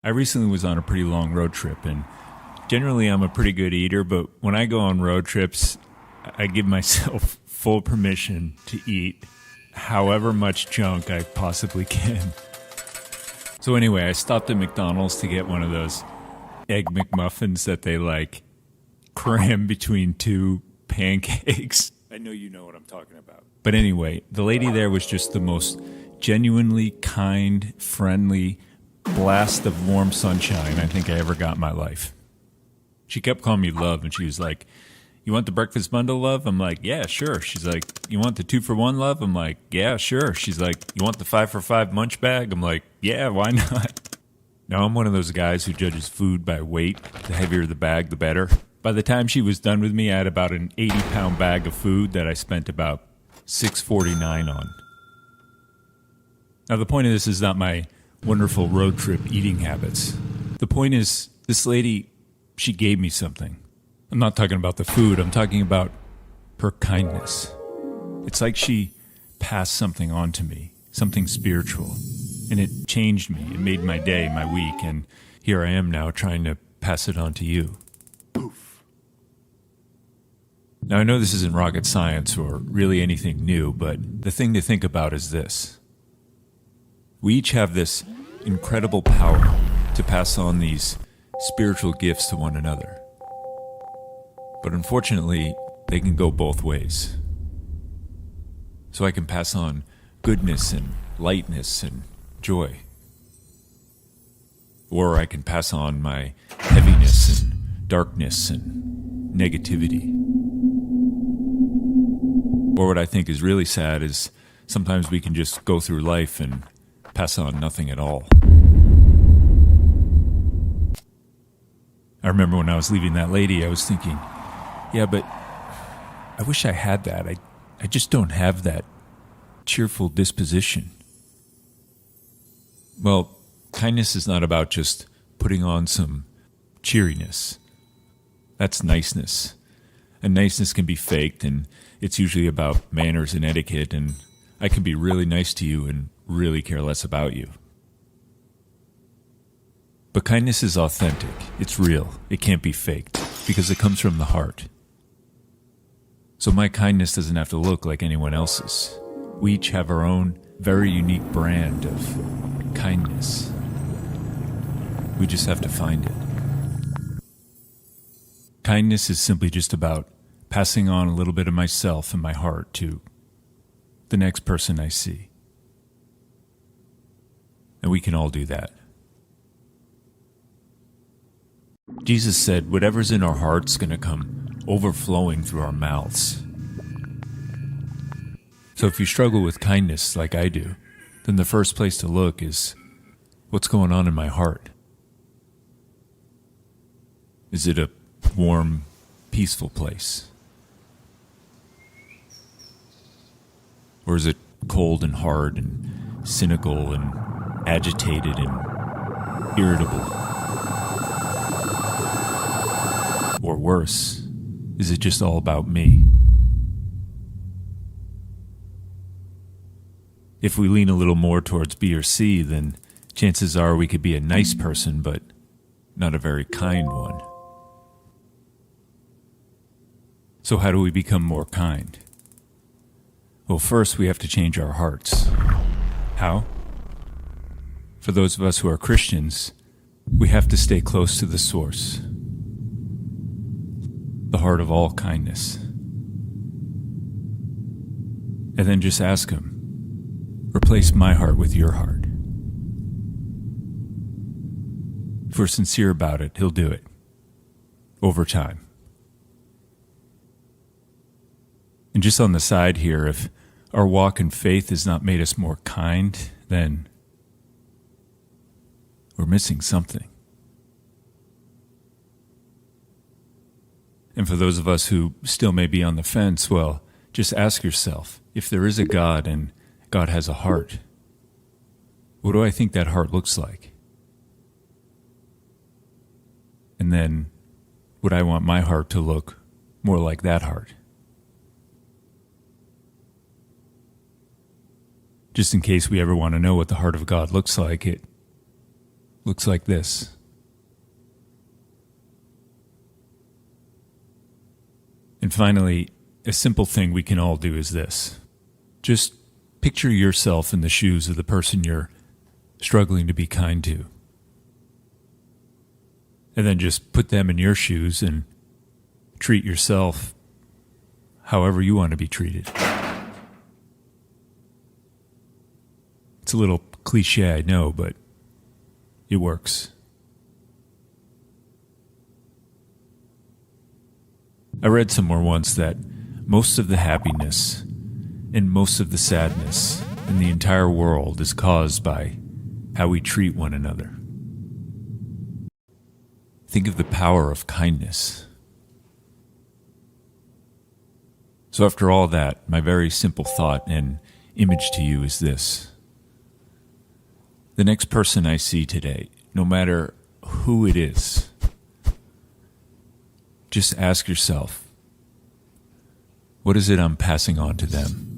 I recently was on a pretty long road trip, and generally I'm a pretty good eater, but when I go on road trips, I give myself full permission to eat however much junk I possibly can. So anyway, I stopped at McDonald's to get one of those Egg McMuffins that they cram between two pancakes. I know you know what I'm talking about. But anyway, the lady there was just the most genuinely kind, friendly blast of warm sunshine I think I ever got in my life. She kept calling me love, and she was like, "You want the breakfast bundle, love?" I'm like, "Yeah, sure." She's like, "You want the 2-for-1, love?" I'm like, "Yeah, sure." She's like, "You want the 5-for-5 munch bag?" I'm like, "Yeah, why not?" Now, I'm one of those guys who judges food by weight. The heavier the bag, the better. By the time she was done with me, I had about an 80-pound bag of food that I spent about $6.49 on. Now, the point of this is not my wonderful road trip eating habits. The point is, this lady, she gave me something. I'm not talking about the food. I'm talking about her kindness. It's like she passed something on to me, something spiritual. And it changed me. It made my day, my week. And here I am now trying to pass it on to you. Poof. Now, I know this isn't rocket science or really anything new, but the thing to think about is this. We each have this incredible power to pass on these spiritual gifts to one another. But unfortunately, they can go both ways. So I can pass on goodness and lightness and joy. Or I can pass on my heaviness and darkness and negativity. Or what I think is really sad is sometimes we can just go through life and pass on nothing at all. I remember when I was leaving that lady, I was thinking, yeah, but I wish I had that. I just don't have that cheerful disposition. Well, kindness is not about just putting on some cheeriness. That's niceness. And niceness can be faked, and it's usually about manners and etiquette, and I can be really nice to you and really care less about you. But kindness is authentic. It's real. It can't be faked because it comes from the heart. So my kindness doesn't have to look like anyone else's. We each have our own very unique brand of kindness. We just have to find it. Kindness is simply just about passing on a little bit of myself and my heart to the next person I see. And we can all do that. Jesus said, whatever's in our heart's going to come overflowing through our mouths. So if you struggle with kindness like I do, then the first place to look is what's going on in my heart. Is it a warm, peaceful place? Or is it cold and hard and cynical and agitated and irritable? Or worse, is it just all about me? If we lean a little more towards B or C, then chances are we could be a nice person, but not a very kind one. So how do we become more kind? Well, first we have to change our hearts. How? For those of us who are Christians, we have to stay close to the source, the heart of all kindness. And then just ask Him, replace my heart with your heart. If we're sincere about it, He'll do it. Over time. And just on the side here, if our walk in faith has not made us more kind, then we're missing something. And for those of us who still may be on the fence, well, just ask yourself, if there is a God and God has a heart, what do I think that heart looks like? And then, would I want my heart to look more like that heart? Just in case we ever want to know what the heart of God looks like, looks like this. And finally, a simple thing we can all do is this. Just picture yourself in the shoes of the person you're struggling to be kind to. And then just put them in your shoes and treat yourself however you want to be treated. It's a little cliche, I know, but it works. I read somewhere once that most of the happiness and most of the sadness in the entire world is caused by how we treat one another. Think of the power of kindness. So after all that, my very simple thought and image to you is this. The next person I see today, no matter who it is, just ask yourself, what is it I'm passing on to them?